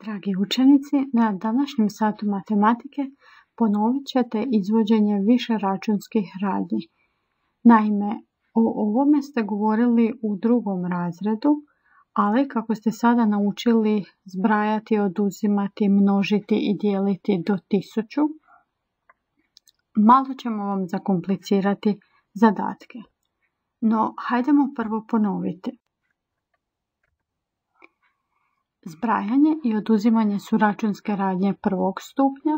Dragi učenici, na današnjem satu matematike ponovit ćete izvođenje višeračunskih radnji. Naime, o ovome ste govorili u 2. razredu, ali kako ste sada naučili zbrajati, oduzimati, množiti i dijeliti do 1000, malo ćemo vam zakomplicirati zadatke. No, hajdemo prvo ponoviti. Zbrajanje i oduzimanje su računske radnje 1. stupnja,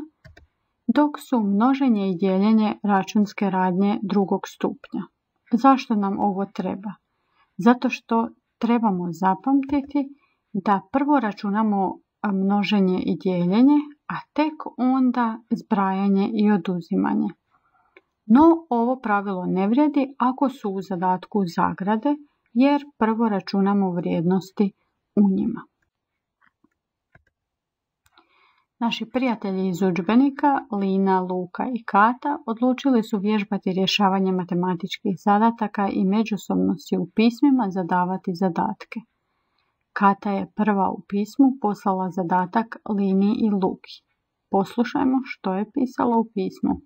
dok su množenje i dijeljenje računske radnje 2. stupnja. Zašto nam ovo treba? Zato što trebamo zapamtiti da prvo računamo množenje i dijeljenje, a tek onda zbrajanje i oduzimanje. No, ovo pravilo ne vrijedi ako su u zadatku zagrade, jer prvo računamo vrijednosti u njima. Naši prijatelji iz udžbenika, Lina, Luka i Kata, odlučili su vježbati rješavanje matematičkih zadataka i međusobno si u pismima zadavati zadatke. Kata je prva u pismu poslala zadatak Lini i Luki. Poslušajmo što je pisalo u pismu.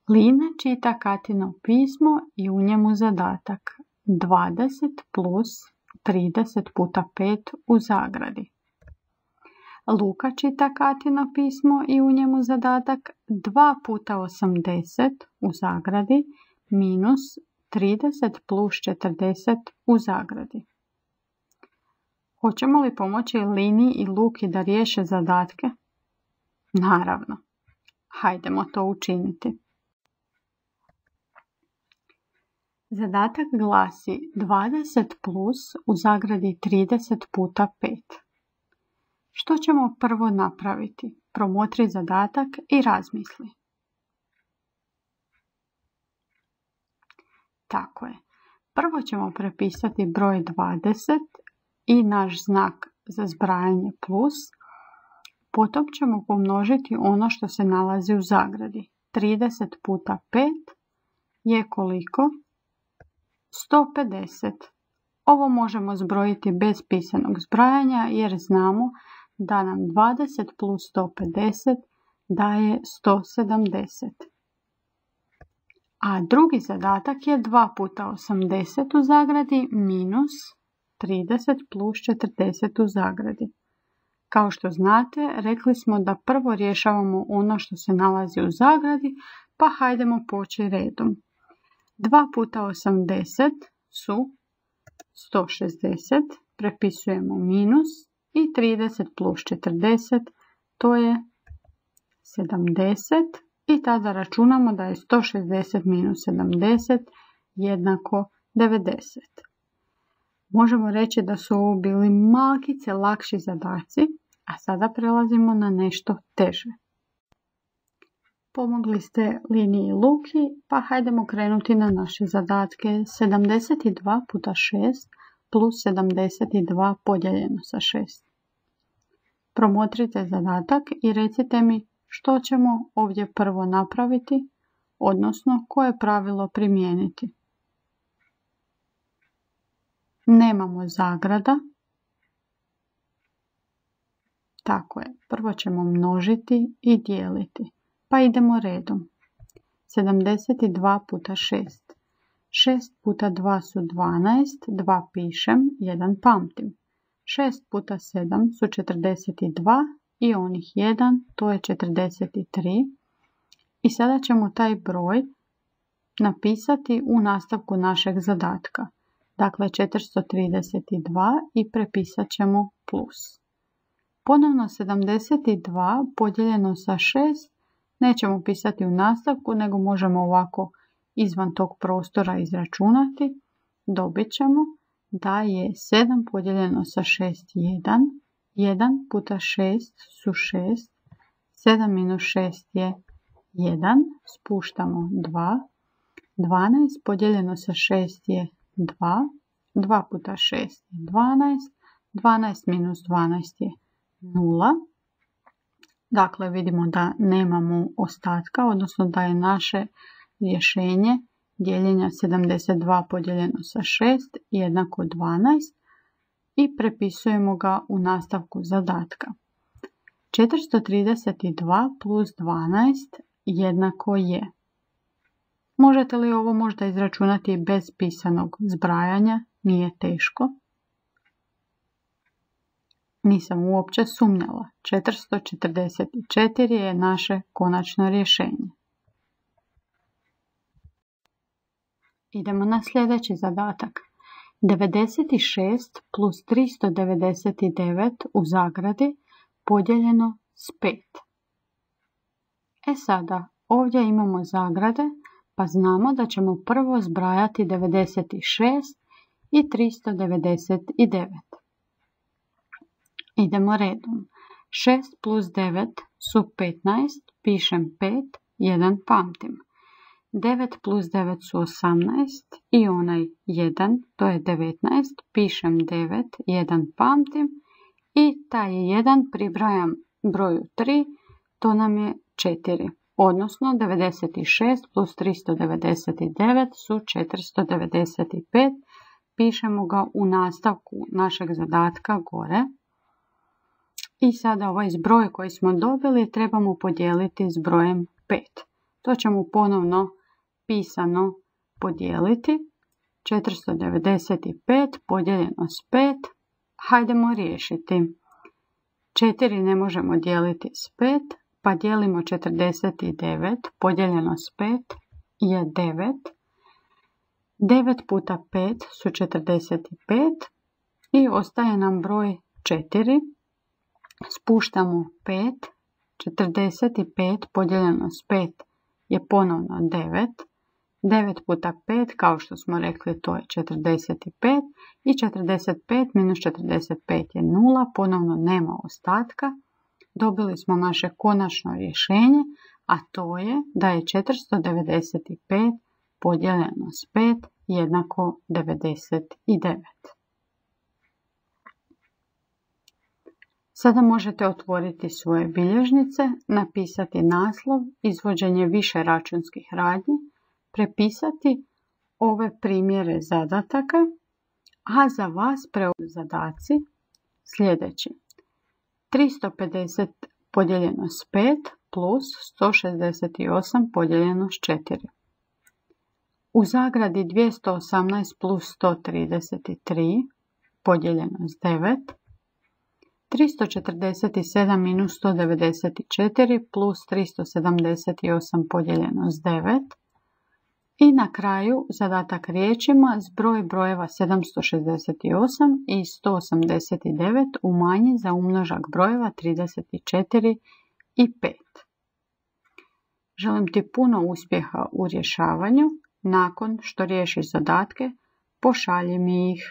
Lina čita Katino pismo i u njemu zadatak 20 plus 30 puta 5 u zagradi. Luka čita Katino pismo i u njemu zadatak 2 puta 80 u zagradi minus 30 plus 40 u zagradi. Hoćemo li pomoći Lini i Luki da riješe zadatke? Naravno. Hajdemo to učiniti. Zadatak glasi 20 plus u zagradi 30 puta 5. Što ćemo prvo napraviti? Promotri zadatak i razmisli. Tako je. Prvo ćemo prepisati broj 20 i naš znak za zbrajanje plus. Potom ćemo pomnožiti ono što se nalazi u zagradi. 30 puta 5 je koliko? 150. Ovo možemo zbrojiti bez pisanog zbrajanja jer znamo da nam 20 plus 150 daje 170. A drugi zadatak je 2 puta 80 u zagradi minus 30 plus 40 u zagradi. Kao što znate, rekli smo da prvo rješavamo ono što se nalazi u zagradi, pa hajdemo poći redom. 2 puta 80 su 160, prepisujemo minus i 30 plus 40, to je 70 i tada računamo da je 160 minus 70 jednako 90. Možemo reći da su ovo bili malkice lakši zadaci, a sada prelazimo na nešto teže. Pomogli ste Lini i Luki, pa hajdemo krenuti na naše zadatke. 72 puta 6 plus 72 podijeljeno sa 6. Promotrite zadatak i recite mi što ćemo ovdje prvo napraviti, odnosno koje pravilo primijeniti. Nemamo zagrada. Tako je, prvo ćemo množiti i dijeliti. Pa idemo redom. 72 puta 6. 6 puta 2 su 12, 2 pišem, 1 pamtim. 6 puta 7 su 42 i onih 1, to je 43. I sada ćemo taj broj napisati u nastavku našeg zadatka. Dakle, 432 i prepisat ćemo plus. Ponovno 72 podijeljeno sa 6 nećemo pisati u nastavku, nego možemo ovako izvan tog prostora izračunati. Dobit ćemo da je 7 podijeljeno sa 6 1. 1 puta 6 su 6. 7 minus 6 je 1. Spuštamo 2. 12 podijeljeno sa 6 je 2. 2 puta 6 je 12. 12 minus 12 je 0. Dakle, vidimo da nemamo ostatka, odnosno da je naše rješenje dijeljenja 72 podijeljeno sa 6 jednako 12. i prepisujemo ga u nastavku zadatka. 432 plus 12 jednako je. Možete li ovo možda izračunati bez pisanog zbrajanja? Nije teško. Nisam uopće sumnjala. 444 je naše konačno rješenje. Idemo na sljedeći zadatak. 96 plus 399 u zagradi podijeljeno s 5. Sada, ovdje imamo zagrade, pa znamo da ćemo prvo zbrajati 96 i 399. Idemo redom. 6 plus 9 su 15, pišem 5, 1 pamtim. 9 plus 9 su 18 i onaj 1, to je 19, pišem 9, 1 pamtim i taj 1 pribrajam broju 3, to nam je 4. Odnosno 96 plus 399 su 495, pišemo ga u nastavku našeg zadatka gore. I sada ovaj zbroj koji smo dobili trebamo podijeliti s brojem 5. To ćemo ponovno pisano podijeliti. 495 podijeljeno s 5. Hajdemo riješiti. 4 ne možemo dijeliti s 5, pa dijelimo 49 podijeljeno s 5 je 9. 9 puta 5 su 45 i ostaje nam broj 4. Spuštamo 5. 45 podijeljeno s 5 je ponovno 9. 9 puta 5, kao što smo rekli, to je 45. I 45 minus 45 je 0, ponovno nema ostatka. Dobili smo naše konačno rješenje, a to je da je 495 podijeljeno s 5 jednako 99. Sada možete otvoriti svoje bilježnice, napisati naslov, izvođenje više računskih radnji, prepisati ove primjere zadataka, a za vas preostaju zadaci sljedeći. 350 podijeljeno s 5 plus 168 podijeljeno s 4. U zagradi 218 plus 133 podijeljeno s 9. 347 minus 194 plus 378 podijeljeno s 9. I na kraju zadatak riječima zbroj brojeva 768 i 189 umanji za umnožak brojeva 34 i 5. Želim ti puno uspjeha u rješavanju. Nakon što riješiš zadatke, pošalji mi ih.